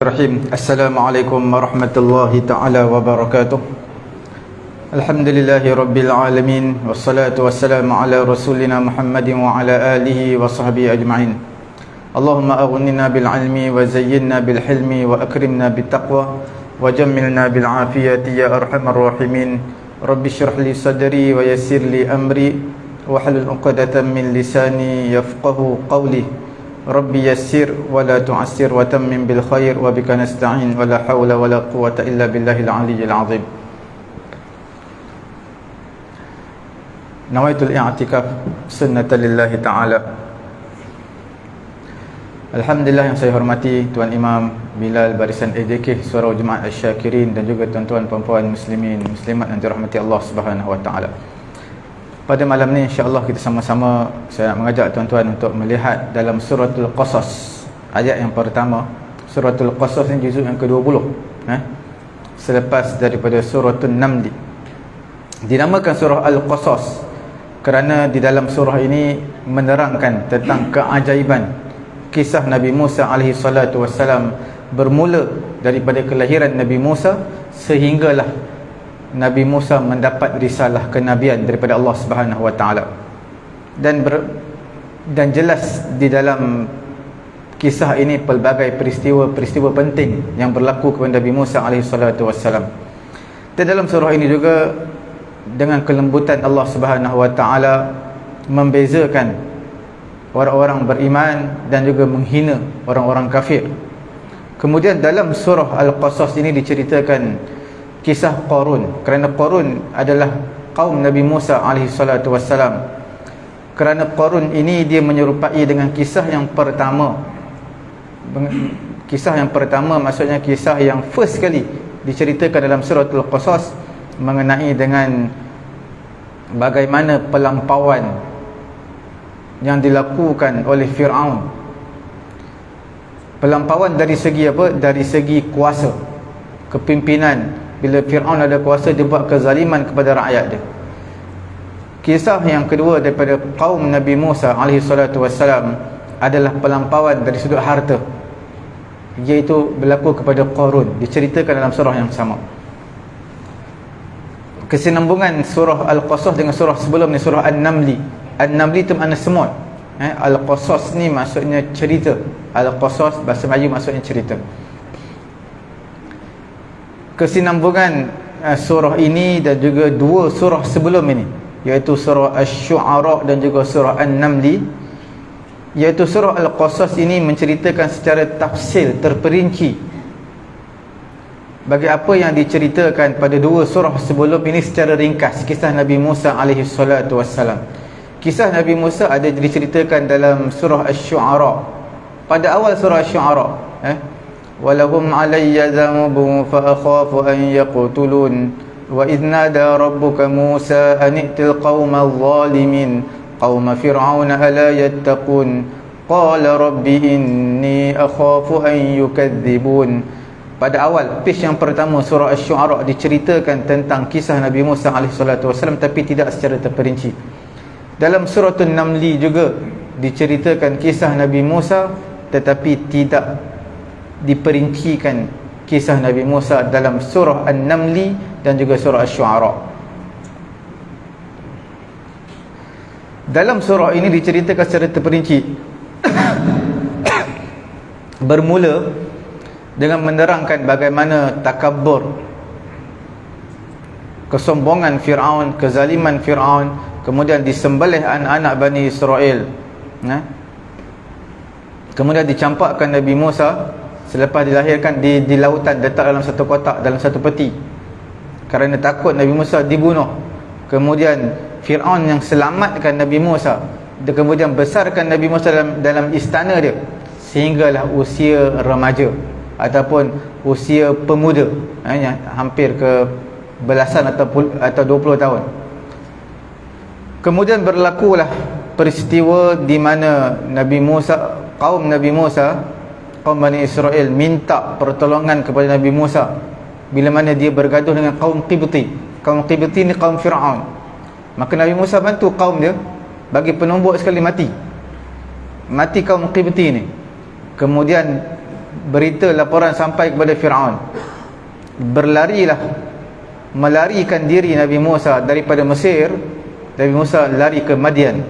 Bismillahirrahmanirrahim. Assalamualaikum warahmatullahi ta'ala wabarakatuh. Alhamdulillahi rabbil alamin. Wassalatu wassalamu ala rasulina Muhammadin wa ala alihi wa sahbihi ajma'in. Allahumma aghnina bil ilmi wa zayyinna bil hilmi wa akrimna bit taqwa wa jammilna bil afiyati ya arhamar rahimin. Rabbi shrah li sadri wa yassir li amri wa hlul 'uqdatam min lisani yafqahu qawli. Rabbi yassir wa la tu'assir wa tammim bil khair wa bika nasta'in wa la hawla wa la quwwata illa billahil aliyyil azim. Nawaitul i'tikaf sunnatan lillahi ta'ala. Alhamdulillah yang saya hormati Tuan Imam Bilal Barisan AJK Suara Jemaat Asy-Syakirin dan juga tuan-tuan puan-puan muslimin muslimat yang dirahmati Allah Subhanahu wa taala. Pada malam ni insya-Allah kita sama-sama, saya nak mengajak tuan-tuan untuk melihat dalam suratul Qasas, ayat yang pertama. Suratul Qasas ni juzuk yang ke-20, selepas daripada suratul Naml. Dinamakan surah Al-Qasas kerana di dalam surah ini menerangkan tentang keajaiban kisah Nabi Musa alaihi salatu wassalam, bermula daripada kelahiran Nabi Musa sehinggalah Nabi Musa mendapat risalah kenabian daripada Allah Subhanahu wa taala. Dan jelas di dalam kisah ini pelbagai peristiwa penting yang berlaku kepada Nabi Musa alaihi salatu wassalam. Dan dalam surah ini juga dengan kelembutan Allah Subhanahu wa taala membezakan orang-orang beriman dan juga menghina orang-orang kafir. Kemudian dalam surah Al-Qasas ini diceritakan kisah Qarun, kerana Qarun adalah kaum Nabi Musa alaihi salatu wassalam. Kerana Qarun ini dia menyerupai dengan kisah yang pertama. Kisah yang pertama maksudnya kisah yang first kali diceritakan dalam suratul Qasas mengenai dengan bagaimana pelampauan yang dilakukan oleh Fir'aun. Pelampauan dari segi apa? Dari segi kuasa, kepimpinan. Bila Fir'aun ada kuasa, dia buat kezaliman kepada rakyat dia. Kisah yang kedua daripada kaum Nabi Musa alaihi salatu wassalam adalah pelampauan dari sudut harta, iaitu berlaku kepada Qarun, diceritakan dalam surah yang sama. Kesinambungan surah Al-Qasas dengan surah sebelum ni, surah An-Naml. An-Naml itu makna semut. Al-Qasas ni maksudnya cerita. Al-Qasas bahasa Melayu maksudnya cerita. Kesinambungan surah ini dan juga dua surah sebelum ini, iaitu surah Asy-Syu'ara dan juga surah An-Naml, iaitu surah Al-Qasas ini menceritakan secara tafsil terperinci bagi apa yang diceritakan pada dua surah sebelum ini secara ringkas. Kisah Nabi Musa alaihi salatu wassalam, kisah Nabi Musa ada diceritakan dalam surah Asy-Syu'ara. Pada awal surah Asy-Syu'ara, walahum alayya dhanbun fa akhafu an yaqtulun wa idh nada rabbuka Musa an i'til qaumal zalimin qauma fir'auna ala yattaqun qala rabbi inni akhafu an yukadzibun. Pada awal page yang pertama surah Asy-Syu'ara diceritakan tentang kisah Nabi Musa alaihi salatu wasallam, tapi tidak secara terperinci. Dalam suratul Naml juga diceritakan kisah Nabi Musa, tetapi tidak diperincikan kisah Nabi Musa dalam surah An-Naml dan juga surah Asy-Syu'ara. Dalam surah ini diceritakan secara terperinci bermula dengan menerangkan bagaimana takabbur, kesombongan Fir'aun, kezaliman Fir'aun, kemudian disembelih anak-anak Bani Israel, kemudian dicampakkan Nabi Musa selepas dilahirkan di lautan, letak dalam satu kotak, dalam satu peti, kerana takut Nabi Musa dibunuh. Kemudian Fir'aun yang selamatkan Nabi Musa, dia kemudian besarkan Nabi Musa dalam istana dia sehinggalah usia remaja ataupun usia pemuda, hampir ke belasan atau 20 tahun. Kemudian berlakulah peristiwa di mana kaum Nabi Musa, kaum Bani Israel minta pertolongan kepada Nabi Musa bila mana dia bergaduh dengan kaum Qibti. Kaum Qibti ni kaum Fir'aun. Maka Nabi Musa bantu kaum dia, bagi penombok sekali mati kaum Qibti ni. Kemudian berita laporan sampai kepada Fir'aun, melarikan diri Nabi Musa daripada Mesir. Nabi Musa lari ke Madian,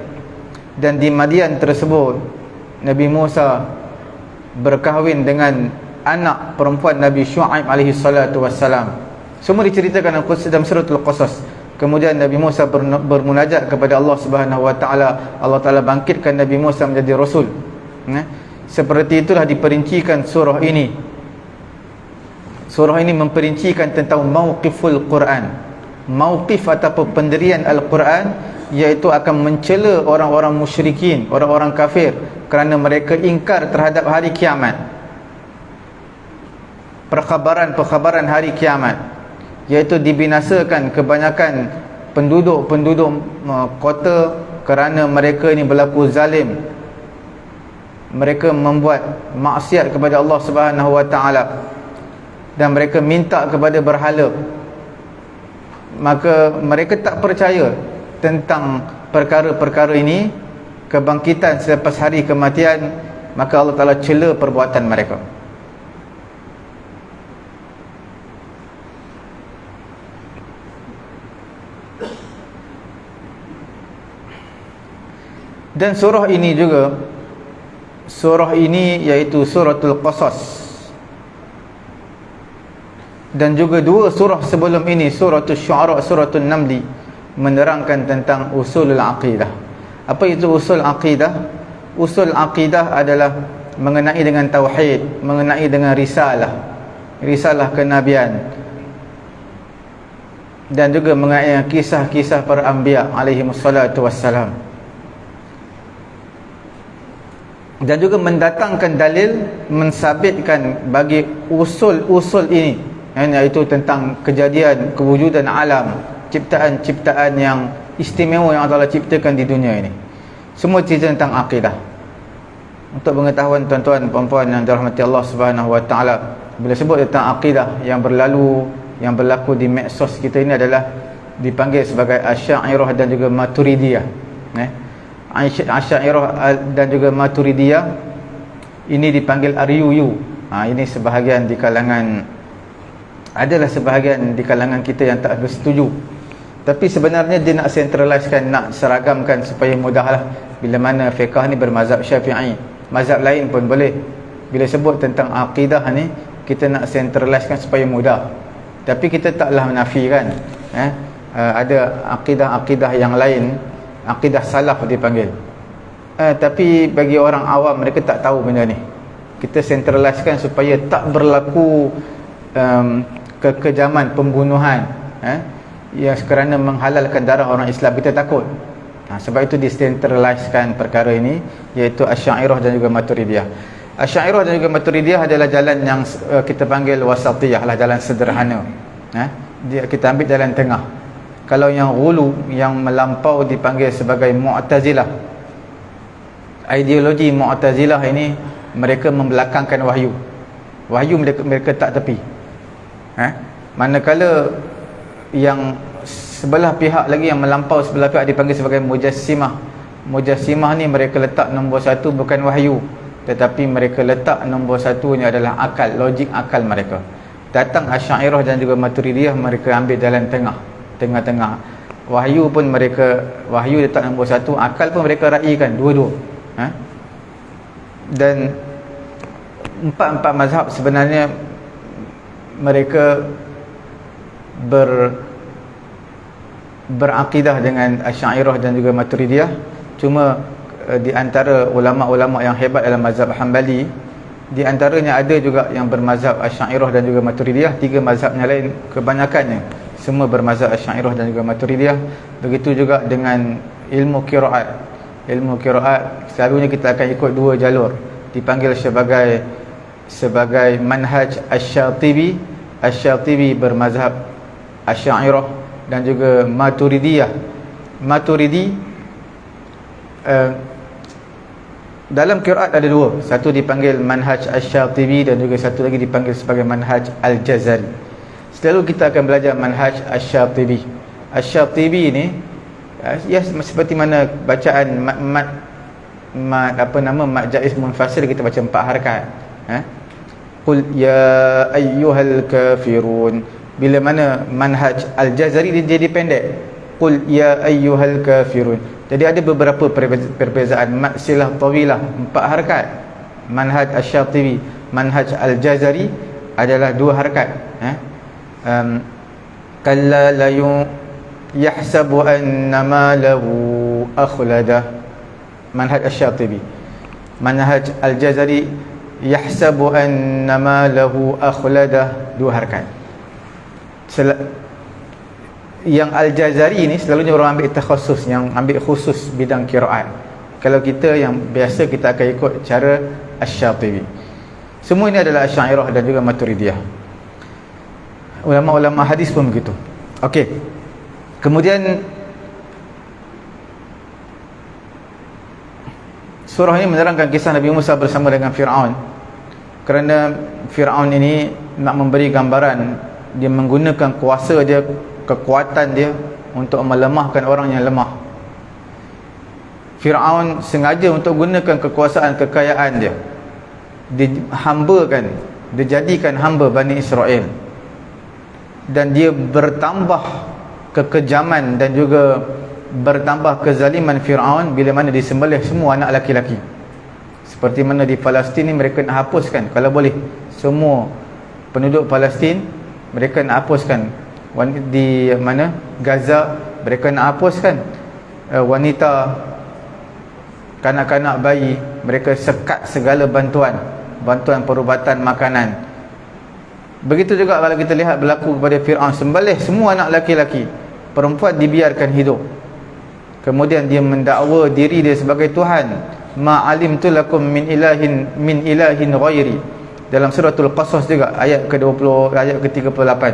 dan di Madian tersebut Nabi Musa berkahwin dengan anak perempuan Nabi Syu'aib alaihi salatu wassalam. Semua diceritakan dalam suratul Qasas. Kemudian Nabi Musa bermunajat kepada Allah Subhanahu wa taala. Allah Taala bangkitkan Nabi Musa menjadi rasul. Seperti itulah diperincikan surah ini. Surah ini memperincikan tentang mauqiful Quran. Mauqif ataupun pendirian Al-Quran, iaitu akan mencela orang-orang musyrikin, orang-orang kafir, kerana mereka ingkar terhadap hari kiamat, perkhabaran hari kiamat, iaitu dibinasakan kebanyakan penduduk kota kerana mereka ini berlaku zalim. Mereka membuat maksiat kepada Allah Subhanahu wa taala, dan mereka minta kepada berhala. Maka mereka tak percaya tentang perkara-perkara ini, kebangkitan selepas hari kematian. Maka Allah Ta'ala cela perbuatan mereka. Dan surah ini juga, surah ini iaitu suratul Qasas, dan juga dua surah sebelum ini, suratul Syu'ara, suratul Namli, menerangkan tentang usulul aqidah. Apa itu usul aqidah? Usul aqidah adalah mengenai dengan tauhid, mengenai dengan risalah kenabian, dan juga mengenai kisah-kisah para anbiya alaihi wassalatu wassalam, dan juga mendatangkan dalil mensabitkan bagi usul-usul ini, iaitu tentang kejadian, kewujudan alam, ciptaan-ciptaan yang istimewa yang Allah ciptakan di dunia ini. Semua cerita tentang akidah. Untuk pengetahuan tuan-tuan puan-puan yang dirahmati Allah Subhanahu wa taala, bila sebut tentang akidah yang berlaku di medsos kita ini adalah dipanggil sebagai Asy'ariyah dan juga Maturidiyah. Asy'ariyah dan juga Maturidiyah ini dipanggil Aryuyu. Ini sebahagian di kalangan, adalah sebahagian di kalangan kita yang tak bersetuju. Tapi sebenarnya dia nak centralizekan, nak seragamkan supaya mudahlah. Bila mana fiqah ni bermazhab Syafi'i, mazhab lain pun boleh. Bila sebut tentang akidah ni, kita nak centralizekan supaya mudah. Tapi kita taklah menafikan ada akidah-akidah yang lain, akidah salaf dipanggil. Tapi bagi orang awam, mereka tak tahu benda ni. Kita centralizekan supaya tak berlaku kekejaman, pembunuhan yang kerana menghalalkan darah orang Islam. Kita takut. Sebab itu dicentralizekan perkara ini, iaitu Asy'ariyah dan juga Maturidiyah. Asy'ariyah dan juga Maturidiyah adalah jalan yang kita panggil wasatiyah lah, jalan sederhana. Kita ambil jalan tengah. Kalau yang ghulu, yang melampau, dipanggil sebagai Mu'tazilah. Ideologi Mu'tazilah ini, mereka membelakangkan wahyu. Wahyu mereka tak tepi. Manakala yang sebelah pihak lagi, yang melampau sebelah pihak, dipanggil sebagai Mujassimah. Mujassimah ni mereka letak nombor satu bukan wahyu, tetapi mereka letak nombor satunya adalah akal, logik akal mereka. Datang Asy'ariyah dan juga Maturidiyah, mereka ambil jalan tengah-tengah. Wahyu pun mereka, wahyu letak nombor satu, akal pun mereka raikan dua-dua. Dan empat mazhab sebenarnya mereka berakidah dengan Asy'ariyah dan juga Maturidiyah. Cuma di antara ulama-ulama yang hebat dalam mazhab Hanbali, di antaranya ada juga yang bermazhab Asy'ariyah dan juga Maturidiyah. Tiga mazhab yang lain kebanyakannya semua bermazhab Asy'ariyah dan juga Maturidiyah. Begitu juga dengan ilmu qiraat. Ilmu qiraat selalunya kita akan ikut dua jalur, dipanggil sebagai manhaj Asy-Syatibi. Asy-Syatibi bermazhab Asy'ariyah dan juga Maturidiyah. Maturidi dalam qiraat ada dua, satu dipanggil manhaj Asy-Syatibi dan juga satu lagi dipanggil sebagai manhaj Al-Jazari. Selalu kita akan belajar manhaj Asy-Syatibi. Asy-Syatibi ini ya seperti mana bacaan mat Jaiz Munfasil, kita baca 4 harakat. qul ya ayyuhal kafirun. Bila mana manhaj Al-Jazari dia jadi pendek, qul ya ayyuhal kafirun. Jadi ada beberapa perbezaan. Mad silah tawilah 4 harakat, manhaj Asy-Syatibi. Manhaj Al-Jazari adalah 2 harakat. Kalla la yahsabu annama lahu akhlada. Manhaj Asy-Syatibi. Manhaj Al-Jazari yahsabu annama lahu akhlada, 2 harakat. Yang Al-Jazari ni selalunya orang ambil takhasus, yang ambil khusus bidang qiraat. Kalau kita yang biasa, kita akan ikut cara Asy-Syatibi. Semua ini adalah Asy'ariyah dan juga Maturidiyah. Ulama-ulama hadis pun begitu. Okey. Kemudian surah ini menerangkan kisah Nabi Musa bersama dengan Fir'aun. Kerana Fir'aun ini nak memberi gambaran, dia menggunakan kuasa dia, kekuatan dia untuk melemahkan orang yang lemah. Fir'aun sengaja untuk gunakan kekuasaan, kekayaan dia, dihambakan, dijadikan hamba Bani Israel, dan dia bertambah kekejaman dan juga bertambah kezaliman Fir'aun bila mana disembelih semua anak laki-laki. Seperti mana di Palestin ni mereka nak hapuskan, kalau boleh, semua penduduk Palestin mereka nak hapuskan. Di mana Gaza mereka nak hapuskan wanita, kanak-kanak, bayi, mereka sekat segala bantuan perubatan, makanan. Begitu juga kalau kita lihat berlaku kepada Fir'aun, sembelih semua anak laki-laki, perempuan dibiarkan hidup. Kemudian dia mendakwa diri dia sebagai Tuhan. Ma'alimtu lakum min ilahin ghairi. Dalam suratul Qasas juga, ayat ke-20, ayat ke-38.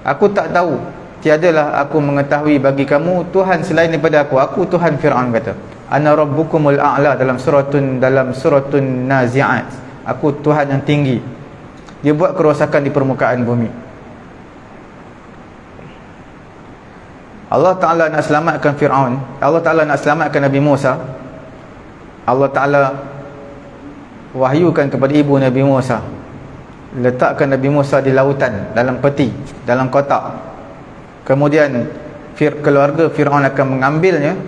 Aku tak tahu, tiadalah aku mengetahui bagi kamu Tuhan selain daripada aku. Aku Tuhan, Fir'aun kata. Ana rabbukumul a'la dalam suratun Nazi'at. Aku Tuhan yang tinggi. Dia buat kerosakan di permukaan bumi. Allah Ta'ala nak selamatkan Fir'aun. Allah Ta'ala nak selamatkan Nabi Musa. Allah Ta'ala wahyukan kepada ibu Nabi Musa, letakkan Nabi Musa di lautan, dalam peti, dalam kotak. Kemudian keluarga Fir'aun akan mengambilnya.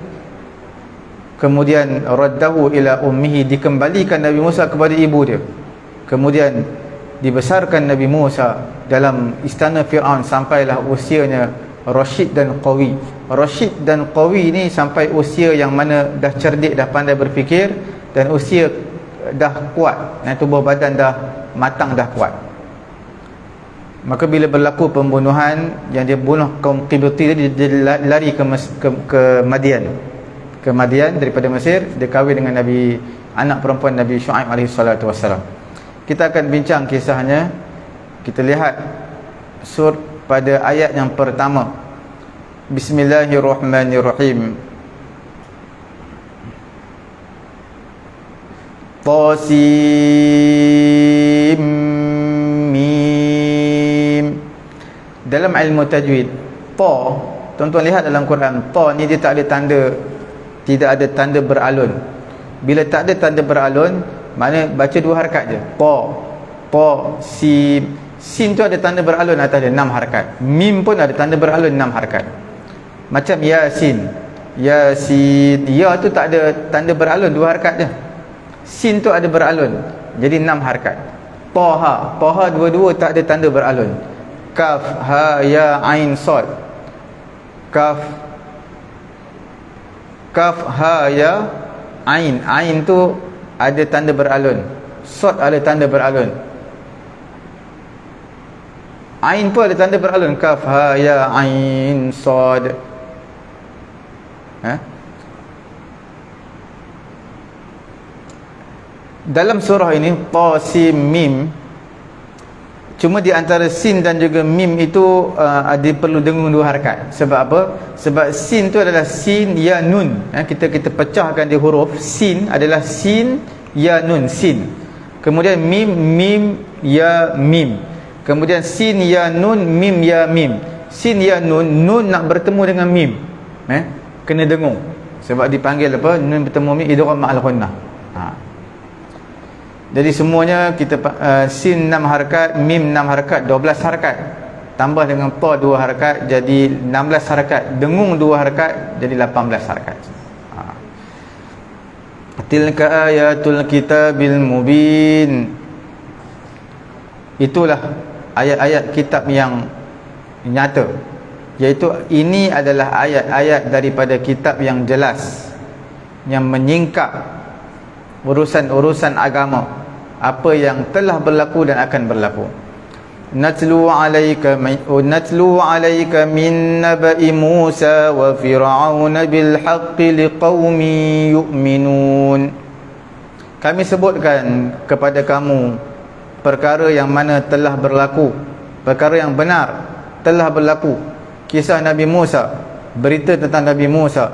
Kemudian raddahu ila ummihi, dikembalikan Nabi Musa kepada ibu dia. Kemudian dibesarkan Nabi Musa dalam istana Fir'aun sampailah usianya Rasyid dan Qawi. Rasyid dan Qawi ni sampai usia yang mana dah cerdik, dah pandai berfikir, dan usia dah kuat, dan tubuh badan dah matang, dah kuat. Maka bila berlaku pembunuhan yang dia bunuh kaum Qibti, dia lari ke Madian. Ke Madian daripada Mesir, dia kahwin dengan anak perempuan Nabi Syuaib alaihi salatu wassalam. Kita akan bincang kisahnya. Kita lihat pada ayat yang pertama. Bismillahirrahmanirrahim. Tasim mim. Dalam ilmu tajwid, ta, tuan-tuan lihat dalam Quran, ta ni dia tak ada tanda, tidak ada tanda beralun. Bila tak ada tanda beralun, maknanya baca 2 harakat je. Ta, sim. Sin tu ada tanda beralun atas dia, 6 harakat. Mim pun ada tanda beralun, 6 harakat. Macam Yasin. Ya tu tak ada tanda beralun, 2 harakat je. Sin tu ada beralun, jadi 6 harakat. Taha dua-dua tak ada tanda beralun. Kaf, ha, ya, ain, sad. Kaf, ha, ya, ain. Ain tu ada tanda beralun. Sad ada tanda beralun. Ain pun ada tanda beralun. Kaf, ha, ya, ain, sad. Dalam surah ini, Tasim mim, cuma di antara sin dan juga mim itu ada perlu dengung 2 harakat. Sebab apa? Sebab sin tu adalah sin, ya, nun. Kita pecahkan di huruf. Sin adalah sin, ya, nun, sin. Kemudian mim, ya, mim. Kemudian sin, ya, nun, mim, ya, mim. Sin, ya, nun nak bertemu dengan mim, kena dengung. Sebab dipanggil apa? Nun bertemu mim, idgham ma'al ghunnah. Jadi semuanya kita sin 6 harakat, mim 6 harakat, 12 harakat. Tambah dengan ta 2 harakat jadi 16 harakat. Dengung 2 harakat jadi 18 harakat. Tilka ayatul kitabil mubin. Itulah ayat-ayat kitab yang nyata. Iaitu ini adalah ayat-ayat daripada kitab yang jelas, yang menyingkap urusan-urusan agama, apa yang telah berlaku dan akan berlaku. Natlu alayka min naba'i Musa wa Fir'aun bil haqqi liqaumin yu'minun. Kami sebutkan kepada kamu perkara yang mana telah berlaku, perkara yang benar telah berlaku. Kisah Nabi Musa, berita tentang Nabi Musa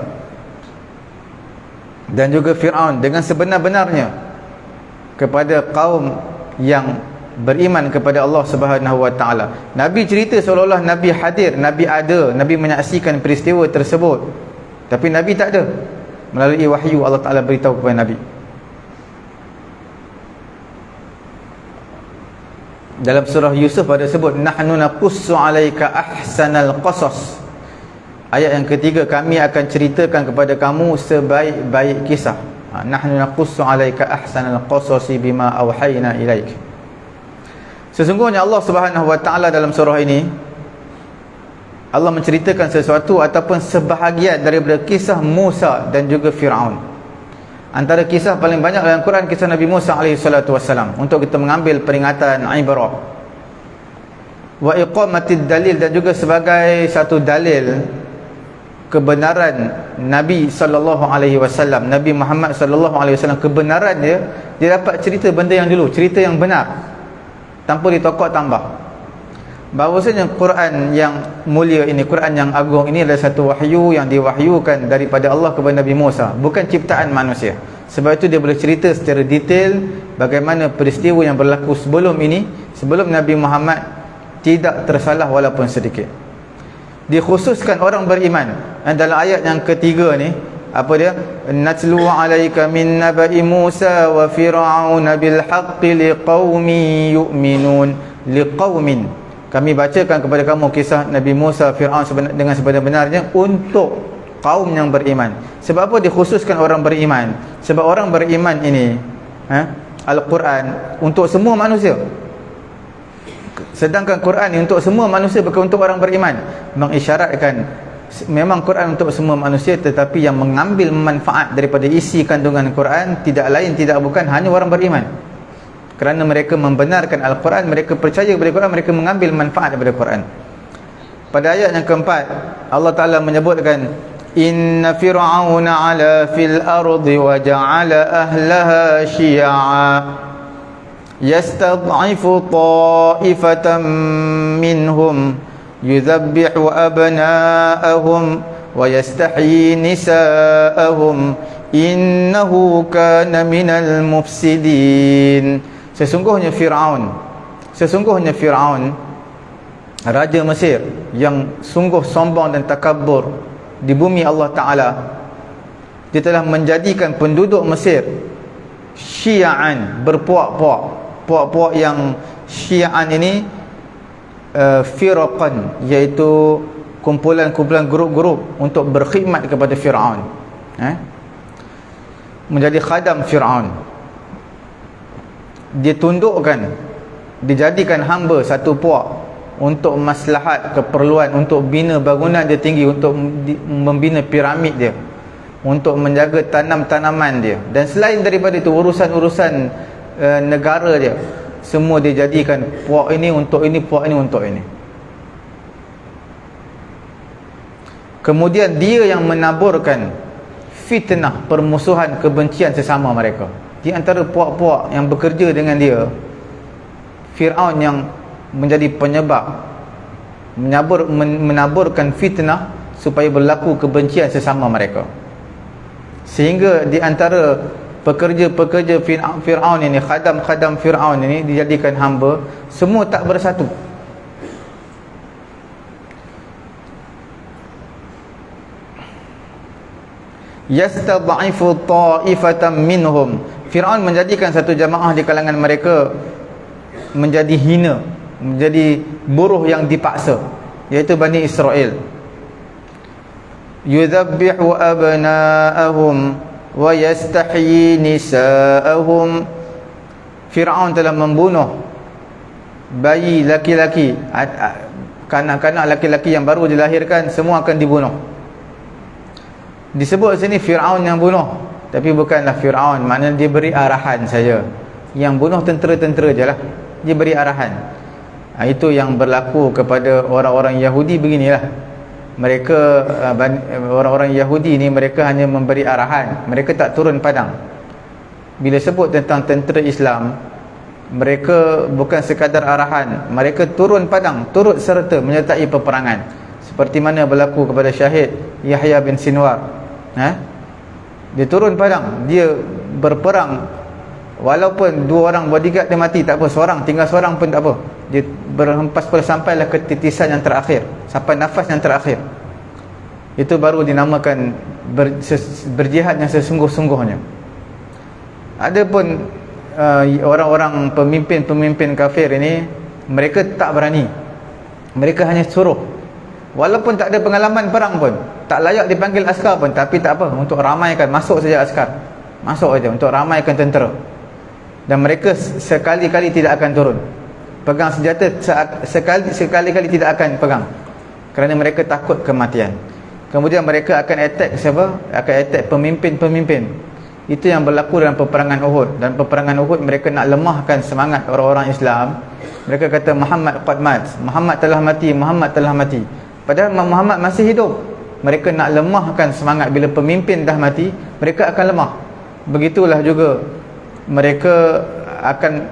dan juga Fir'aun dengan sebenar-benarnya kepada kaum yang beriman kepada Allah Subhanahu wa taala. Nabi cerita seolah-olah Nabi hadir, Nabi ada, Nabi menyaksikan peristiwa tersebut. Tapi Nabi tak ada. Melalui wahyu Allah Taala beritahu kepada Nabi. Dalam surah Yusuf ada sebut nahnu naqussu 'alaika ahsanal qasas. Ayat yang ketiga, kami akan ceritakan kepada kamu sebaik-baik kisah. Nahnu naqussu 'alaika ahsanal qasasi bima awhayna ilaik. Sesungguhnya Allah Subhanahu wa taala dalam surah ini Allah menceritakan sesuatu ataupun sebahagian daripada kisah Musa dan juga Fir'aun. Antara kisah paling banyak dalam Quran kisah Nabi Musa alaihi salatu wassalam, untuk kita mengambil peringatan ibrah. Wa iqamatid dalil, dan juga sebagai satu dalil kebenaran Nabi sallallahu alaihi wasallam, Nabi Muhammad sallallahu alaihi wasallam, kebenaran dia dapat cerita benda yang dulu, cerita yang benar tanpa ditokok tambah. Bahawasanya Quran yang mulia ini, Quran yang agung ini adalah satu wahyu yang diwahyukan daripada Allah kepada Nabi Musa, bukan ciptaan manusia. Sebab itu dia boleh cerita secara detail bagaimana peristiwa yang berlaku sebelum ini, sebelum Nabi Muhammad, tidak tersalah walaupun sedikit. Dikhususkan orang beriman. Dan dalam ayat yang ketiga ni, apa dia? Natlu alayka min naba'i Musa wa Fir'aun bil haqqi liqaumin yu'minun. Liqaumin, kami bacakan kepada kamu kisah Nabi Musa, Fir'aun dengan sebenar-benarnya untuk kaum yang beriman. Sebab apa dikhususkan orang beriman? Sebab orang beriman ini Al-Quran untuk semua manusia. Sedangkan Quran ini untuk semua manusia, bukan untuk orang beriman. Mengisyaratkan memang Quran untuk semua manusia, tetapi yang mengambil manfaat daripada isi kandungan Quran tidak lain tidak bukan hanya orang beriman. Kerana mereka membenarkan Al-Quran, mereka percaya kepada Quran, mereka mengambil manfaat daripada Quran. Pada ayat yang keempat, Allah Ta'ala menyebutkan inna fir'auna 'ala fil ardi wa ja'ala ahlaha syi'a yastad'ifu ta'ifatan minhum yudhabbihu abna'ahum wa yastahyi nisa'ahum innahu kana minal mufsidin. Sesungguhnya Fir'aun, raja Mesir yang sungguh sombong dan takabur di bumi Allah Ta'ala, dia telah menjadikan penduduk Mesir syia'an, berpuak-puak. Puak-puak yang syia'an ini firaqan, iaitu kumpulan-kumpulan grup-grup untuk berkhidmat kepada Fir'aun, menjadi khadam Fir'aun. Ditundukkan, dijadikan hamba satu puak untuk maslahat, keperluan, untuk bina bangunan dia tinggi, untuk membina piramid dia, untuk menjaga tanam-tanaman dia, dan selain daripada itu urusan-urusan negara dia, semua dia jadikan puak ini untuk ini, puak ini untuk ini. Kemudian dia yang menaburkan fitnah, permusuhan, kebencian sesama mereka. Di antara puak-puak yang bekerja dengan dia, Fir'aun yang menjadi penyebab, menaburkan fitnah supaya berlaku kebencian sesama mereka. Sehingga di antara pekerja-pekerja Fir'aun ini, khadam-khadam Fir'aun ini dijadikan hamba, semua tak bersatu. Yastad'ifu ta'ifatan minhum, Fir'aun menjadikan satu jamaah di kalangan mereka menjadi hina, menjadi buruh yang dipaksa, iaitu Bani Israel. Yudhabbihu abna'ahum wa yastahyi nisa'ahum. Fir'aun telah membunuh bayi laki-laki, kanak-kanak laki-laki yang baru dilahirkan, semua akan dibunuh. Disebut sini Fir'aun yang bunuh, tapi bukanlah Fir'aun, maknanya dia beri arahan saja. Yang bunuh tentera-tentera je lah, dia beri arahan. Itu yang berlaku kepada orang-orang Yahudi beginilah. Mereka, orang-orang Yahudi ni, mereka hanya memberi arahan, mereka tak turun padang. Bila sebut tentang tentera Islam, mereka bukan sekadar arahan, mereka turun padang, turut serta menyertai peperangan, seperti mana berlaku kepada Syahid Yahya bin Sinwar. Dia turun padang, dia berperang, walaupun 2 orang bodyguard dia mati, tak apa, seorang, tinggal seorang pun tak apa, dia berhempas pula sampailah ke titisan yang terakhir, sampai nafas yang terakhir. Itu baru dinamakan berjihad yang sesungguh-sungguhnya. Adapun orang-orang pemimpin-pemimpin kafir ini, mereka tak berani, mereka hanya suruh, walaupun tak ada pengalaman perang pun, tak layak dipanggil askar pun, tapi tak apa, untuk ramaikan, masuk saja askar, masuk saja untuk ramaikan tentera. Dan mereka sekali-kali tidak akan turun pegang senjata, sekali-kali tidak akan pegang, kerana mereka takut kematian. Kemudian mereka akan attack siapa? Akan attack pemimpin-pemimpin. Itu yang berlaku dalam peperangan Uhud. Dan peperangan Uhud, mereka nak lemahkan semangat orang-orang Islam. Mereka kata Muhammad qad mat, Muhammad telah mati, Muhammad telah mati, padahal Muhammad masih hidup. Mereka nak lemahkan semangat. Bila pemimpin dah mati, mereka akan lemah. Begitulah juga mereka akan,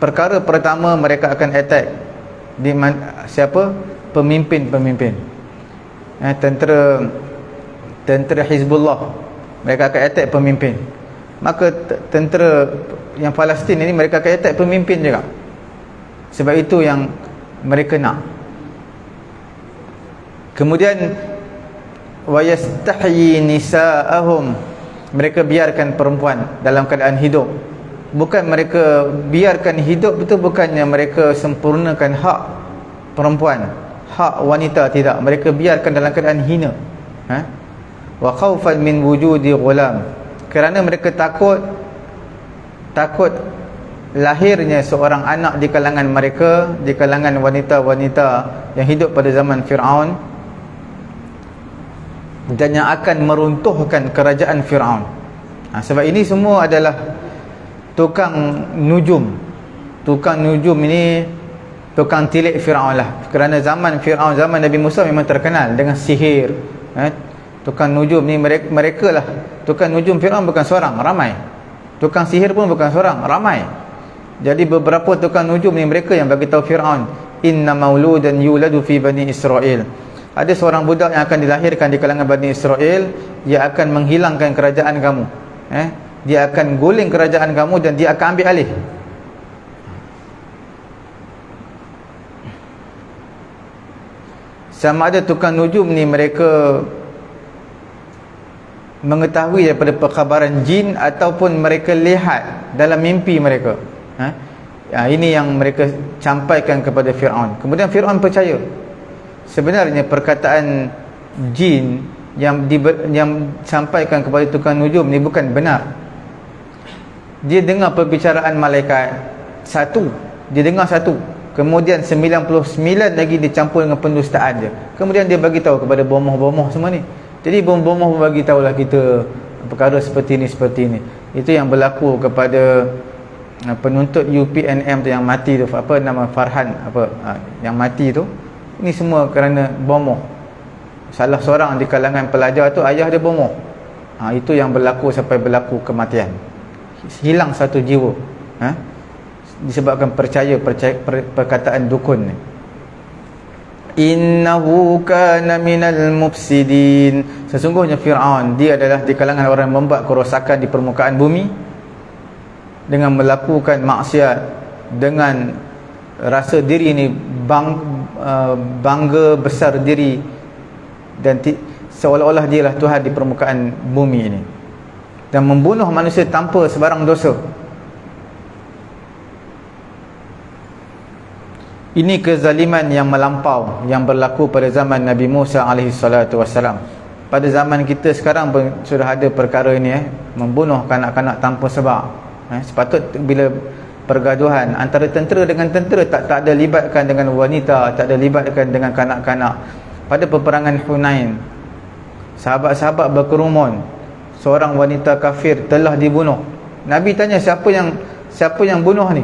perkara pertama mereka akan attack di siapa? Pemimpin-pemimpin. Tentera Hizbullah, mereka akan attack pemimpin. Maka tentera yang Palestin ini, mereka akan attack pemimpin juga. Sebab itu yang mereka nak. Kemudian wa yastahyi nisa'ahum, mereka biarkan perempuan dalam keadaan hidup. Bukan mereka biarkan hidup itu, bukannya mereka sempurnakan hak perempuan, hak wanita, tidak. Mereka biarkan dalam keadaan hina. Wa khaufan min wujudi ghulam, kerana mereka takut lahirnya seorang anak di kalangan mereka, di kalangan wanita-wanita yang hidup pada zaman Fir'aun, dan yang akan meruntuhkan kerajaan Fir'aun. Sebab ini semua adalah tukang nujum. Tukang nujum ini tukang tilik Fir'aun lah. Kerana zaman Fir'aun, zaman Nabi Musa memang terkenal dengan sihir. Tukang nujum ni mereka lah. Tukang nujum Fir'aun bukan seorang, ramai. Tukang sihir pun bukan seorang, ramai. Jadi beberapa tukang nujum ni mereka yang bagi tahu Fir'aun, inna mauludan yuladu fi Bani Israel, ada seorang budak yang akan dilahirkan di kalangan Bani Israel, dia akan menghilangkan kerajaan kamu. Dia akan guling kerajaan kamu dan dia akan ambil alih. Sama ada tukang nujum ni mereka mengetahui daripada perkhabaran jin, ataupun mereka lihat dalam mimpi mereka. Ini yang mereka sampaikan kepada Fir'aun. Kemudian Fir'aun percaya. Sebenarnya perkataan jin yang sampaikan kepada tukang nujum ni bukan benar. Dia dengar perbicaraan malaikat satu, dia dengar satu, kemudian 99 lagi dicampur dengan pendustaan dia. Kemudian dia bagi tahu kepada bomoh-bomoh semua ni. Jadi bomoh bagi tahulah kita perkara seperti ini, seperti ini. Itu yang berlaku kepada penuntut UPNM tu yang mati tu, apa nama, Farhan yang mati tu. Ini semua kerana bomoh. Salah seorang di kalangan pelajar tu, ayah dia bomoh. Itu yang berlaku sampai berlaku kematian. Hilang satu jiwa. Disebabkan percaya perkataan dukun ni. Innahu kana minal mufsidin, sesungguhnya Fir'aun, dia adalah di kalangan orang yang membuat kerosakan di permukaan bumi dengan melakukan maksiat, dengan rasa diri ni bangga besar diri, dan seolah-olah dialah Tuhan di permukaan bumi ini. dan membunuh manusia tanpa sebarang dosa. Ini kezaliman yang melampau yang berlaku pada zaman Nabi Musa alaihi salatu wassalam. Pada zaman kita sekarang pun sudah ada perkara ini, membunuh kanak-kanak tanpa sebab. Sepatut bila pergaduhan antara tentera dengan tentera, tak ada libatkan dengan wanita, tak ada libatkan dengan kanak-kanak. Pada peperangan Hunain, sahabat-sahabat berkerumun, seorang wanita kafir telah dibunuh. Nabi tanya, siapa yang bunuh ni?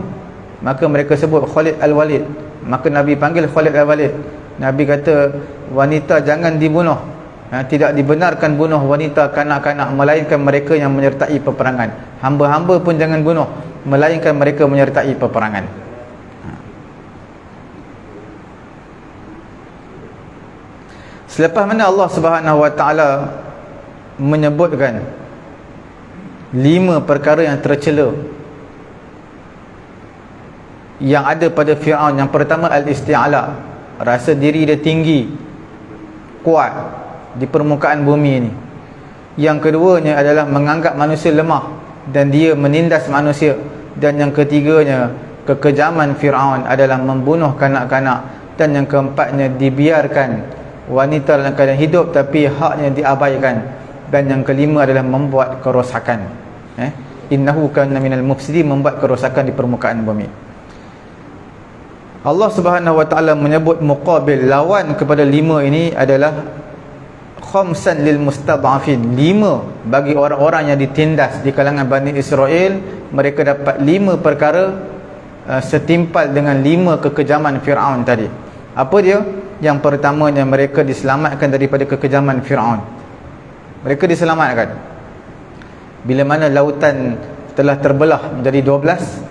Maka mereka sebut Khalid Al-Walid. Maka Nabi panggil Khalid Al-Walid. Nabi kata, wanita jangan dibunuh. Tidak dibenarkan bunuh wanita, kanak-kanak, melainkan mereka yang menyertai peperangan. Hamba-hamba pun jangan bunuh, melainkan mereka menyertai peperangan. Selepas mana Allah Subhanahu Wa Taala menyebutkan 5 perkara yang tercela yang ada pada Fir'aun. Yang pertama, al-isti'ala, rasa diri dia tinggi, kuat di permukaan bumi ini. Yang keduanya adalah menganggap manusia lemah dan dia menindas manusia. Dan yang ketiganya, kekejaman Fir'aun adalah membunuh kanak-kanak. Dan yang keempatnya, dibiarkan wanita dalam keadaan hidup tapi haknya diabaikan. Dan yang kelima adalah membuat kerosakan. Innahu kana minal mufsidin, membuat kerosakan di permukaan bumi. Allah Subhanahu Wa Taala menyebut muqabil, lawan kepada 5 ini adalah khamsan lil mustad'afin, 5 bagi orang-orang yang ditindas di kalangan Bani Israel. Mereka dapat 5 perkara setimpal dengan 5 kekejaman Fir'aun tadi. Apa dia? Yang pertamanya, mereka diselamatkan daripada kekejaman Fir'aun. Mereka diselamatkan bila mana lautan telah terbelah menjadi 12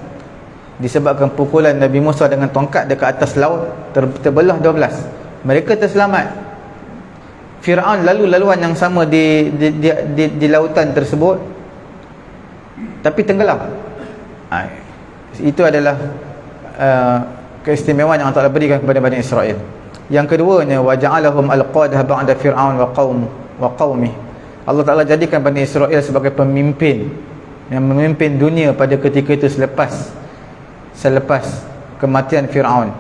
disebabkan pukulan Nabi Musa dengan tongkat dekat atas laut, terbelah 12. Mereka terselamat. Fir'aun lalu-laluan yang sama di lautan tersebut, tapi tenggelam. Itu adalah keistimewaan yang Allah Ta'ala berikan kepada Bani Israel. Yang keduanya, waja'alahum al-qadah ba'da Fir'aun wa qaumih. Allah Ta'ala jadikan Bani Israel sebagai pemimpin yang memimpin dunia pada ketika itu selepas kematian Fir'aun.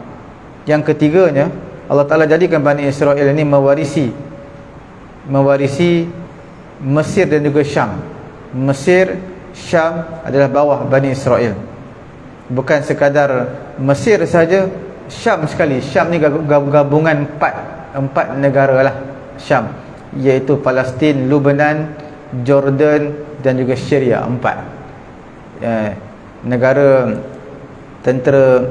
Yang ketiganya, Allah Ta'ala jadikan Bani Israel ini mewarisi Mesir dan juga Syam. Mesir, Syam adalah bawah Bani Israel. Bukan sekadar Mesir saja, Syam sekali. Syam ni gabungan empat negara lah Syam, iaitu Palestin, Lebanon, Jordan dan juga Syria. 4 negara tentera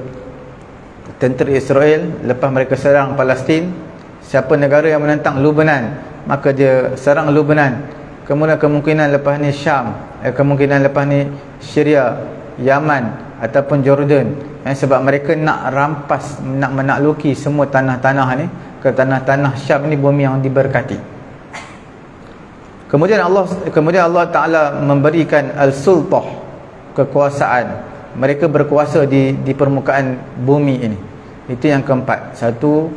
Israel. Lepas mereka serang Palestin, siapa negara yang menentang Lebanon, maka dia serang Lebanon. Kemudian kemungkinan lepas ni Syam, kemungkinan lepas ni Syria, Yaman ataupun Jordan. Sebab mereka nak rampas, nak menakluki semua tanah-tanah ni. Ke tanah-tanah Syam ni bumi yang diberkati. Kemudian Allah Ta'ala memberikan al-sultah, kekuasaan. Mereka berkuasa di permukaan bumi ini. Itu yang keempat. 1, 2,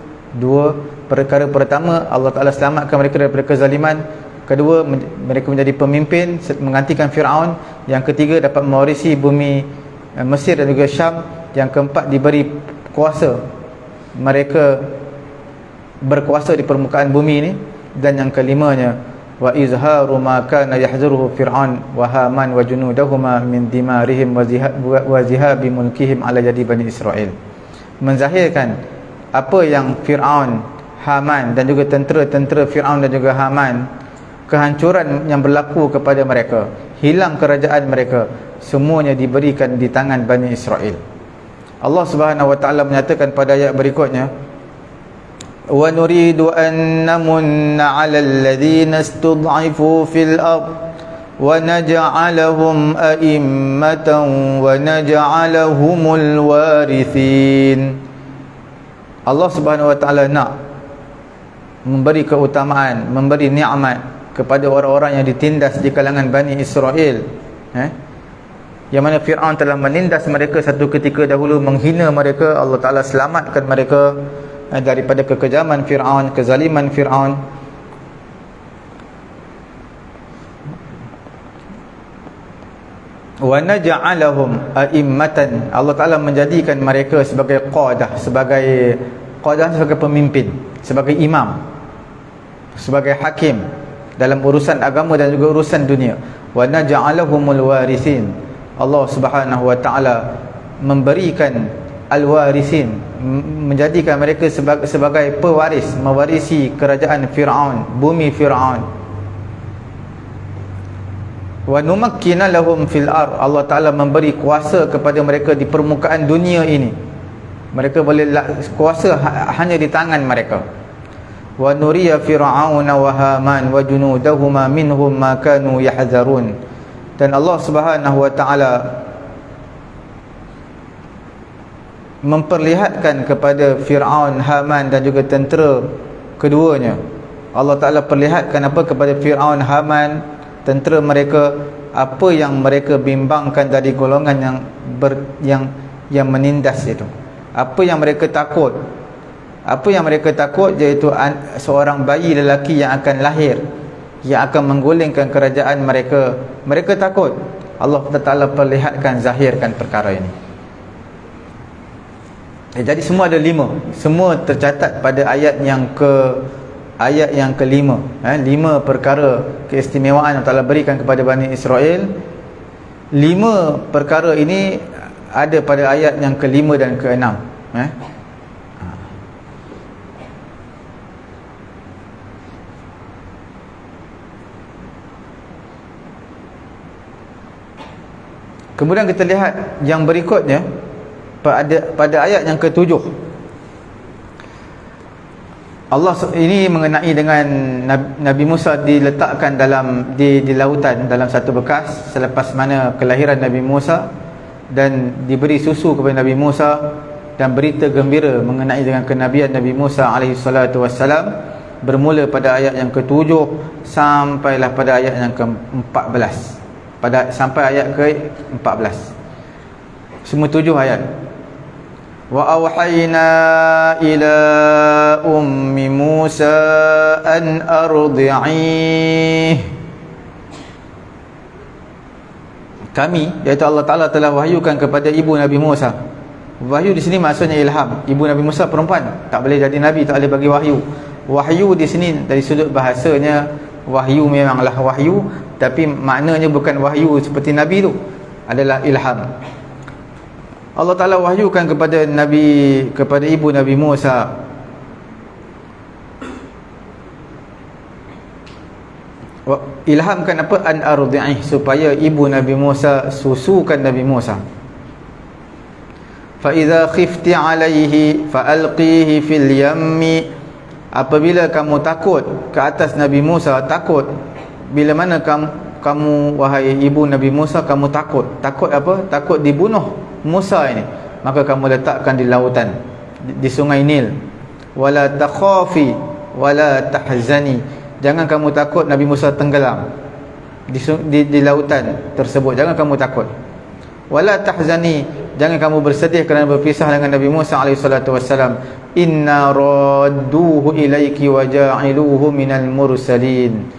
perkara pertama, Allah Ta'ala selamatkan mereka daripada kezaliman. Kedua, mereka menjadi pemimpin menggantikan Fir'aun. Yang ketiga, dapat mewarisi bumi Mesir dan juga Syam. Yang keempat, diberi kuasa, mereka berkuasa di permukaan bumi ini. Dan yang kelimanya, wa izharu ma kana yahzuruhu Fir'aun wa Haman wa junudahuma min dimarihim wa zihabi mulkihim ala yadi Bani Israel. Menzahirkan apa yang Fir'aun, Haman dan juga tentera-tentera Fir'aun dan juga Haman, kehancuran yang berlaku kepada mereka, hilang kerajaan mereka, semuanya diberikan di tangan Bani Israel. Allah Subhanahu Wa Taala menyatakan pada ayat berikutnya, wa nuridu an namunna 'alal ladzina istud'ifu fil ard wa naj'alahum a'immatan wa naj'alahumul warithin. Allah Subhanahu Wa Taala nak memberi keutamaan, memberi nikmat kepada orang-orang yang ditindas di kalangan Bani Israel, yang mana Fir'aun telah menindas mereka satu ketika dahulu, menghina mereka. Allah Ta'ala selamatkan mereka daripada kekejaman Fir'aun, kezaliman Fir'aun. wa naj'alahum a'immatan, Allah Ta'ala menjadikan mereka sebagai qadah, sebagai pemimpin, sebagai imam, sebagai hakim dalam urusan agama dan juga urusan dunia. Wa naj'alahumul warithin, Allah Subhanahu wa Ta'ala memberikan al-warithin, menjadikan mereka sebagai pewaris, mewarisi kerajaan Fir'aun, bumi Fir'aun. Wa numakkina lahum fil ard, Allah Ta'ala memberi kuasa kepada mereka di permukaan dunia ini. Mereka boleh kuasa hanya di tangan mereka. Wa nuriya fir'auna wa haman wa junudahuma minhum ma kanu yahzarun. Dan Allah Subhanahu wa Ta'ala memperlihatkan kepada Fir'aun, Haman dan juga tentera keduanya. Allah Ta'ala perlihatkan apa kepada Fir'aun, Haman, tentera mereka, apa yang mereka bimbangkan dari golongan yang menindas itu. Apa yang mereka takut? Apa yang mereka takut, iaitu seorang bayi lelaki yang akan lahir, yang akan menggulingkan kerajaan mereka. Mereka takut. Allah Ta'ala perlihatkan, zahirkan perkara ini. Jadi semua ada 5. Semua tercatat pada ayat yang kelima. 5 perkara keistimewaan yang Allah berikan kepada Bani Israel. 5 perkara ini ada pada ayat yang kelima dan keenam. Kemudian kita lihat yang berikutnya pada ayat yang ke-7. Allah ini mengenai dengan Nabi Musa diletakkan di lautan dalam satu bekas selepas mana kelahiran Nabi Musa, dan diberi susu kepada Nabi Musa, dan berita gembira mengenai dengan kenabian Nabi Musa alaihissalatu wassalam, bermula pada ayat yang ke-7 sampailah pada ayat yang ke-14, sampai ayat ke-14. Semua 7 ayat. Wa awhayna ila ummi Musa an ardi'ih. Kami, iaitu Allah Ta'ala, telah wahyukan kepada ibu Nabi Musa. Wahyu di sini maksudnya ilham. Ibu Nabi Musa perempuan, tak boleh jadi Nabi, tak boleh bagi wahyu. Wahyu di sini dari sudut bahasanya, wahyu memanglah wahyu, tapi maknanya bukan wahyu seperti Nabi tu, adalah ilham. Allah Ta'ala wahyukan kepada ibu Nabi Musa, ilhamkan apa? An ardi'ih, supaya ibu Nabi Musa susukan Nabi Musa. Fa idza khifti alaihi fa alqihi fil yammi, apabila kamu takut ke atas Nabi Musa, takut bila mana kamu wahai ibu Nabi Musa, kamu takut apa? Takut dibunuh Musa ini, maka kamu letakkan di lautan, di sungai Nil. Wala takhafi wala tahzani, jangan kamu takut Nabi Musa tenggelam di lautan tersebut, jangan kamu takut. Wala tahzani, jangan kamu bersedih kerana berpisah dengan Nabi Musa alaihissalatu wassalam. Inna radduhu ilaiki wa ja'iluhu minal mursalin.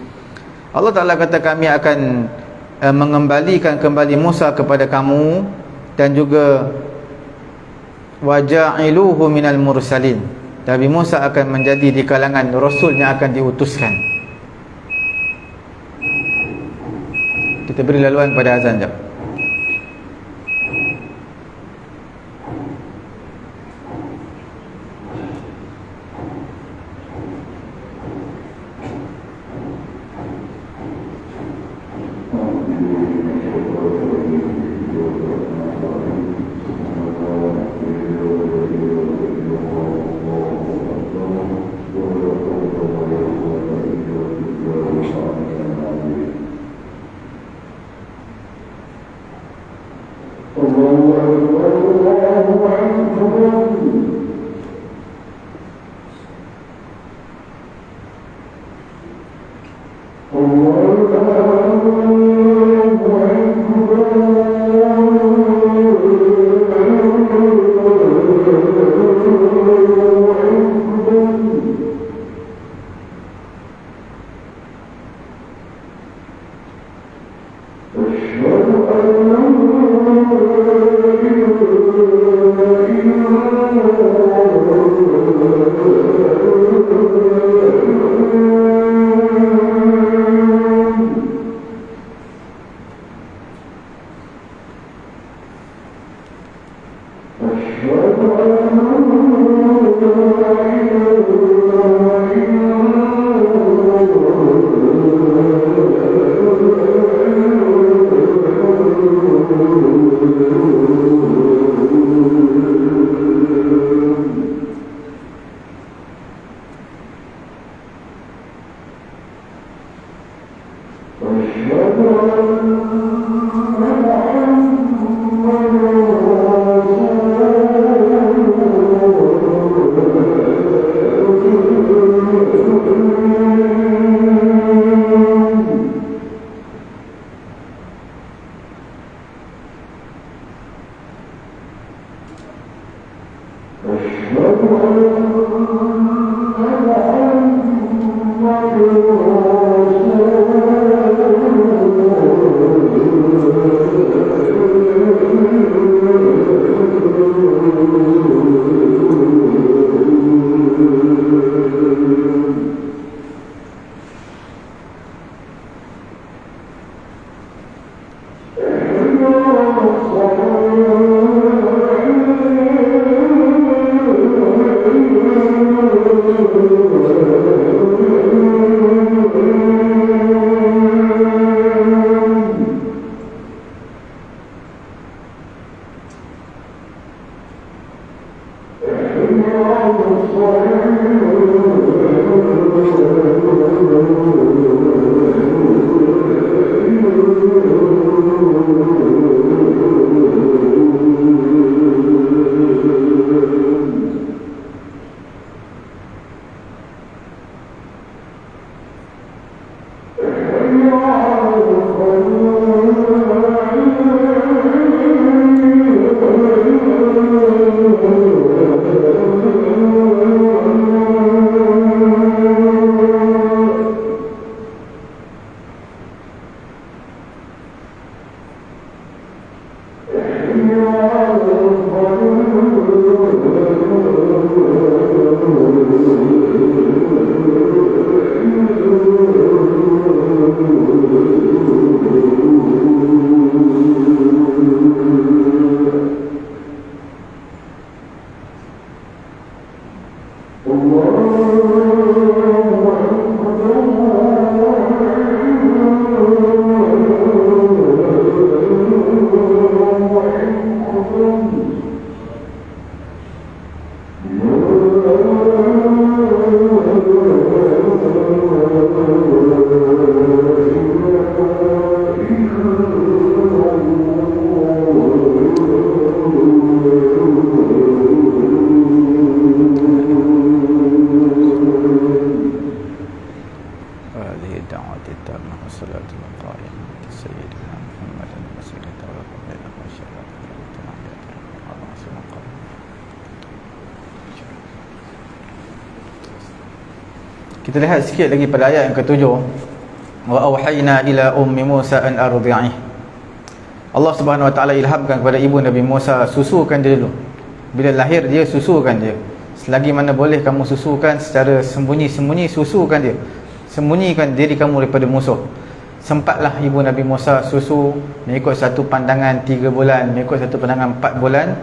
Allah Ta'ala kata, kami akan mengembalikan kembali Musa kepada kamu, dan juga waja'iluhu minal mursalin, Nabi Musa akan menjadi di kalangan rasul yang akan diutuskan. Kita beri laluan pada azan jap. Kita lihat sikit lagi pada ayat yang ke-7. Wa auhayna ila ummi Musa an ardi'ih. Allah Subhanahu wa taala ilhamkan kepada ibu Nabi Musa, susukan dia dulu. Bila lahir dia, susukan dia. Selagi mana boleh kamu susukan secara sembunyi-sembunyi, susukan dia. Sembunyikan diri kamu daripada musuh. Sempatlah ibu Nabi Musa susu mengikut satu pandangan 3 bulan, mengikut satu pandangan 4 bulan,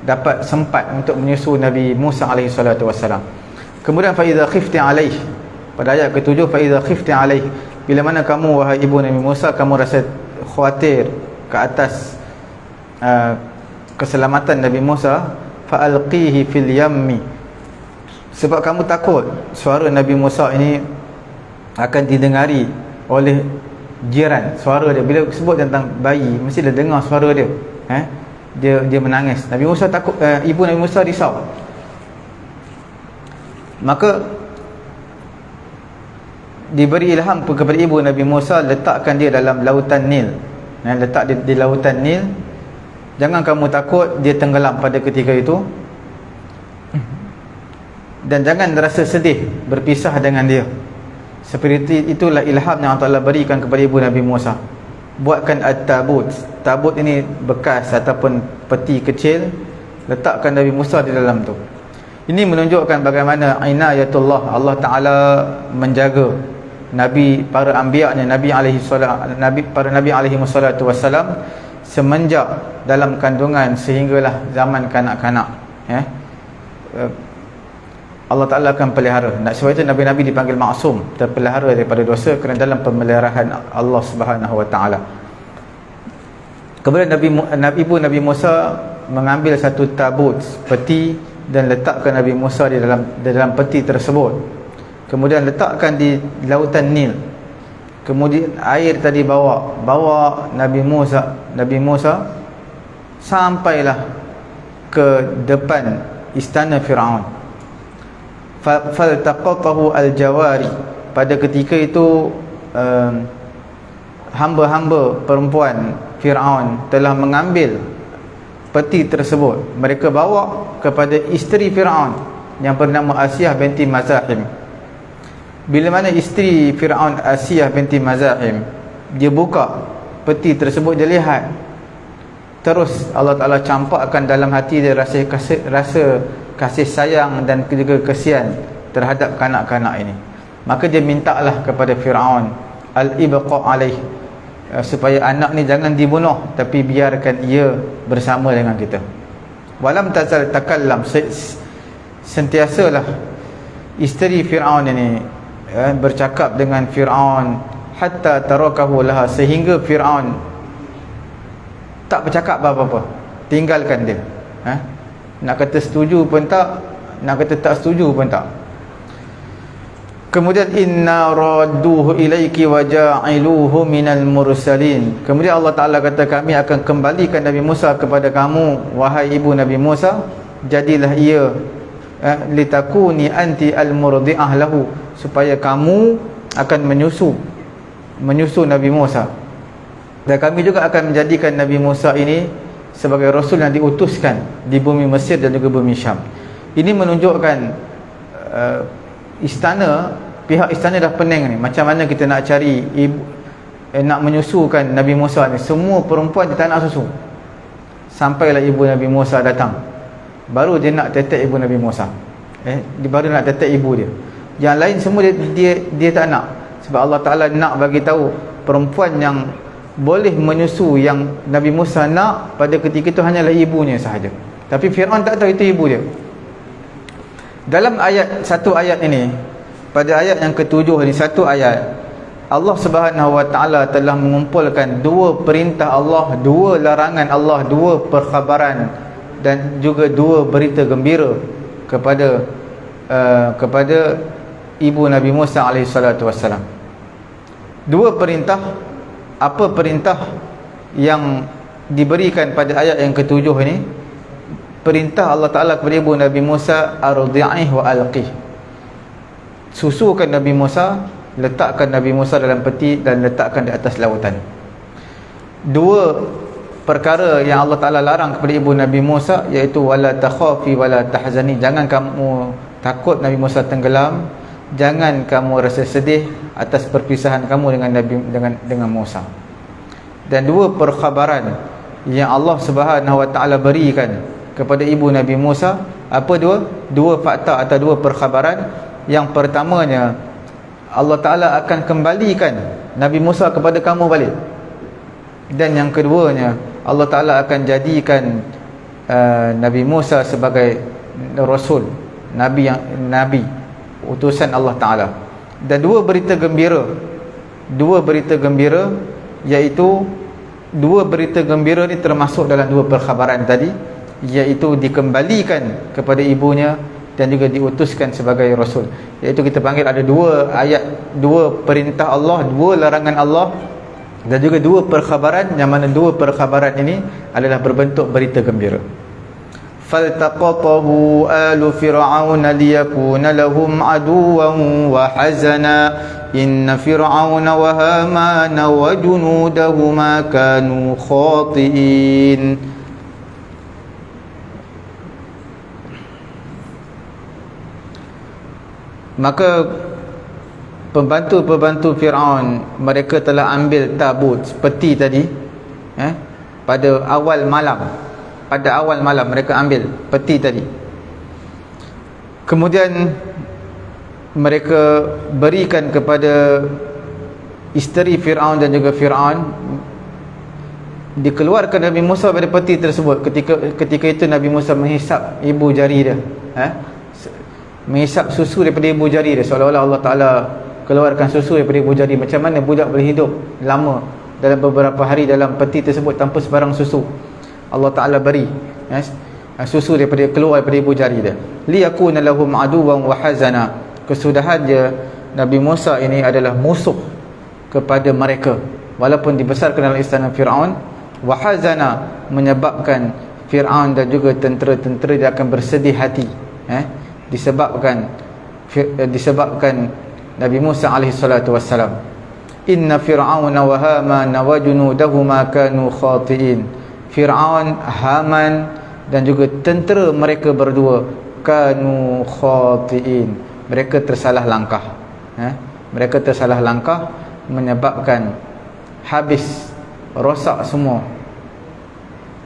dapat sempat untuk menyusu Nabi Musa alaihi salatu wassalam. Kemudian fa idza khifti alaih, pada ayat ke-7, fa idza khifti alaih, bila mana kamu wahai ibu Nabi Musa, kamu rasa khawatir ke atas keselamatan Nabi Musa, fa alqihi fil yammi, sebab kamu takut suara Nabi Musa ini akan didengari oleh jiran. Suara dia, bila sebut tentang bayi, mesti dia dengar suara dia, dia menangis. Nabi Musa takut, ibu Nabi Musa risau. Maka diberi ilham kepada ibu Nabi Musa, letakkan dia dalam lautan Nil. Letak dia di lautan Nil. Jangan kamu takut dia tenggelam pada ketika itu, dan jangan rasa sedih berpisah dengan dia. Seperti itulah ilham yang Allah Ta'ala berikan kepada ibu Nabi Musa. Buatkan at-tabut. Tabut ini bekas ataupun peti kecil, letakkan Nabi Musa di dalam tu. Ini menunjukkan bagaimana inayatullah, Allah Ta'ala menjaga Nabi, para anbiya-Nya, para Nabi alaihi wassalatu wassalam semenjak dalam kandungan sehinggalah zaman kanak-kanak. Allah Ta'ala akan pelihara. Sebab itu Nabi-Nabi dipanggil maksum, terpelihara daripada dosa, kerana dalam pemeliharaan Allah Subhanahu wa Ta'ala. Kemudian ibu Nabi Musa mengambil satu tabut, peti, dan letakkan Nabi Musa di dalam peti tersebut. Kemudian letakkan di lautan Nil. Kemudian air tadi bawa Nabi Musa sampailah ke depan istana Firaun. Faltaqatahu al-jawari. Pada ketika itu hamba-hamba perempuan Firaun telah mengambil peti tersebut. Mereka bawa kepada isteri Firaun yang bernama Asiyah binti Mazahim. Bila mana isteri Fir'aun Asiyah binti Mazahim, dia buka peti tersebut, dia lihat, terus Allah Ta'ala campakkan dalam hati dia rasa kasih sayang dan juga kesian terhadap kanak-kanak ini. Maka dia mintalah kepada Fir'aun al-ibqa alaih, supaya anak ni jangan dibunuh, tapi biarkan ia bersama dengan kita. Walam tazal takallam, sentiasalah isteri Fir'aun ini bercakap dengan Fir'aun, hatta tarakahu laha, sehingga Fir'aun tak bercakap apa-apa, tinggalkan dia. Nak kata setuju pun tak, nak kata tak setuju pun tak. Kemudian inna radduhu ilaiki wa ja'iluhu minal mursalin. Kemudian Allah Ta'ala kata, kami akan kembalikan Nabi Musa kepada kamu, wahai ibu Nabi Musa, jadilah ia litakuni anti al-murdi'ah lahu, supaya kamu akan menyusu Nabi Musa, dan kami juga akan menjadikan Nabi Musa ini sebagai Rasul yang diutuskan di bumi Mesir dan juga bumi Syam. Ini menunjukkan pihak istana dah pening ni, macam mana kita nak cari nak menyusukan Nabi Musa ni. Semua perempuan dia tak nak susu. Sampailah ibu Nabi Musa datang, baru dia nak tetek ibu Nabi Musa, dia baru nak tetek ibu dia. Yang lain semua dia tak nak, sebab Allah Ta'ala nak bagi tahu perempuan yang boleh menyusu yang Nabi Musa nak pada ketika itu hanyalah ibunya sahaja. Tapi Fir'aun tak tahu itu ibu dia. Dalam satu ayat ini, pada ayat yang ke-7 ini, satu ayat, Allah Subhanahu Wa Ta'ala telah mengumpulkan dua perintah Allah, dua larangan Allah, dua perkhabaran dan juga dua berita gembira kepada ibu Nabi Musa AS. Dua perintah. Apa perintah yang diberikan pada ayat yang ke-7 ini? Perintah Allah Ta'ala kepada ibu Nabi Musa, ardi'ih wa alqih, susukan Nabi Musa, letakkan Nabi Musa dalam peti dan letakkan di atas lautan. Dua perkara yang Allah Ta'ala larang kepada ibu Nabi Musa, iaitu wala takhafi wala tahzani, jangan kamu takut Nabi Musa tenggelam, jangan kamu rasa sedih atas perpisahan kamu dengan Musa. Dan dua perkhabaran yang Allah Subhanahu Wa Ta'ala berikan kepada ibu Nabi Musa, apa dua fakta atau dua perkhabaran. Yang pertamanya, Allah Ta'ala akan kembalikan Nabi Musa kepada kamu balik. Dan yang keduanya, Allah Ta'ala akan jadikan Nabi Musa sebagai Rasul, Nabi utusan Allah Ta'ala. Dan dua berita gembira, iaitu dua berita gembira ni termasuk dalam dua perkhabaran tadi, iaitu dikembalikan kepada ibunya dan juga diutuskan sebagai Rasul. Iaitu kita panggil ada dua ayat, dua perintah Allah, dua larangan Allah, dan juga dua perkhabaran, yang mana dua perkhabaran ini adalah berbentuk berita gembira. فَالْتَقَطَهُ آلُ فِرْعَوْنَ لِيَكُونَ لَهُمْ عَدُوًّا وَحَزَنًا إِنَّ فِرْعَوْنَ وَهَامَانَ وَجُنُودَهُمَا كَانُوا خَاطِئِينَ. Maka pembantu-pembantu Fir'aun, mereka telah ambil tabut peti tadi pada awal malam. Pada awal malam mereka ambil peti tadi. Kemudian mereka berikan kepada isteri Fir'aun dan juga Fir'aun. Dikeluarkan Nabi Musa pada peti tersebut. Ketika itu Nabi Musa menghisap ibu jari dia, menghisap susu daripada ibu jari dia, seolah-olah Allah Ta'ala keluarkan susu daripada ibu jari. Macam mana budak boleh hidup lama dalam beberapa hari dalam peti tersebut tanpa sebarang susu? Allah Ta'ala beri susu keluar daripada ibu jari dia. Liyakuna lahum aduwan wa hazana, kesudahan dia Nabi Musa ini adalah musuh kepada mereka, walaupun dibesarkan dalam istana Fir'aun. Wa hazana, menyebabkan Fir'aun dan juga tentera-tentera dia akan bersedih hati, disebabkan Nabi Musa alaihi salatu wassalam. Inna Fir'auna wa Hamana wa junudahuma kanu khati'in. Fir'aun, Haman dan juga tentera mereka berdua kanu khati'in. Mereka tersalah langkah. Mereka tersalah langkah menyebabkan habis, rosak semua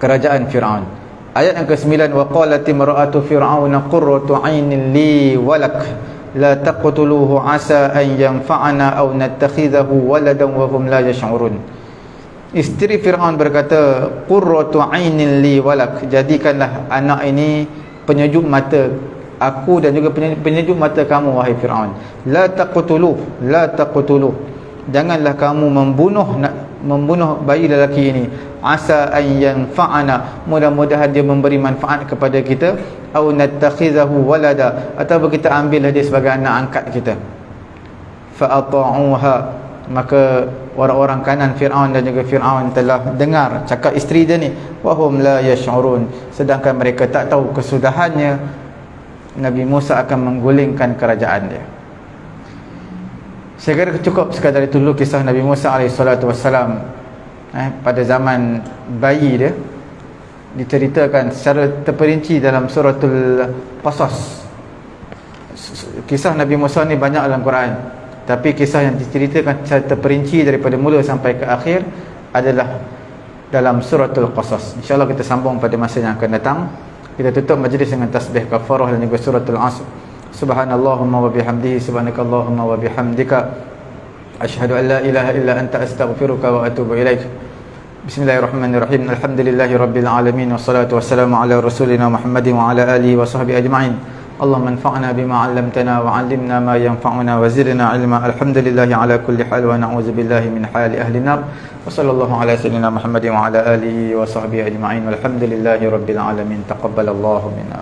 kerajaan Fir'aun. Ayat yang ke-9, wa qalat imra'atu fir'auna qurratu 'ainin li walak la taqtuluhu 'asa an yanfa'ana aw nattakhidhahu waladan wa hum la yash'urun. Isteri Fir'aun berkata, qurratu 'ainin li walak, jadikanlah anak ini penyejuk mata aku dan juga penyejuk mata kamu wahai Fir'aun. La taqtuluh, janganlah kamu membunuh bayi lelaki ini. Asa an yanfa'ana, mudah-mudahan dia memberi manfaat kepada kita. Au nattakhizahu walada, atau kita ambillah dia sebagai anak angkat kita. Fa ata'uha, maka orang-orang kanan Fir'aun dan juga Fir'aun telah dengar cakap isteri dia ni. Wahum la yash'urun, sedangkan mereka tak tahu kesudahannya Nabi Musa akan menggulingkan kerajaan dia. Saya kira cukup sekadar itu dulu kisah Nabi Musa alaihissalam. Pada zaman bayi dia diceritakan secara terperinci dalam suratul Qasas. Kisah Nabi Musa ni banyak dalam Quran, tapi kisah yang diceritakan secara terperinci daripada mula sampai ke akhir adalah dalam suratul Qasas. InsyaAllah kita sambung pada masa yang akan datang. Kita tutup majlis dengan tasbih kafarah dan juga suratul Asr. Subhanallahumma wa bihamdihi, subhanakallahumma wa bihamdika, asyhadu an la ilaha illa anta astaghfiruka wa atubu ilaik. Bismillahirrahmanirrahim. Alhamdulillahi rabbil alamin, wassalatu wassalamu ala rasulina Muhammadin wa ala alihi wa sahbihi ajma'in. Allahumma anfa'na bima 'allamtana wa 'allimna ma yanfa'una wa zidna 'ilma. Alhamdulillahi ala kulli hal wa na'udzu billahi min hali ahli nar. Wa sallallahu ala sayyidina Muhammadin wa ala alihi wa sahbihi ajma'in. Walhamdulillahi rabbil alamin. Taqabbalallahu minna.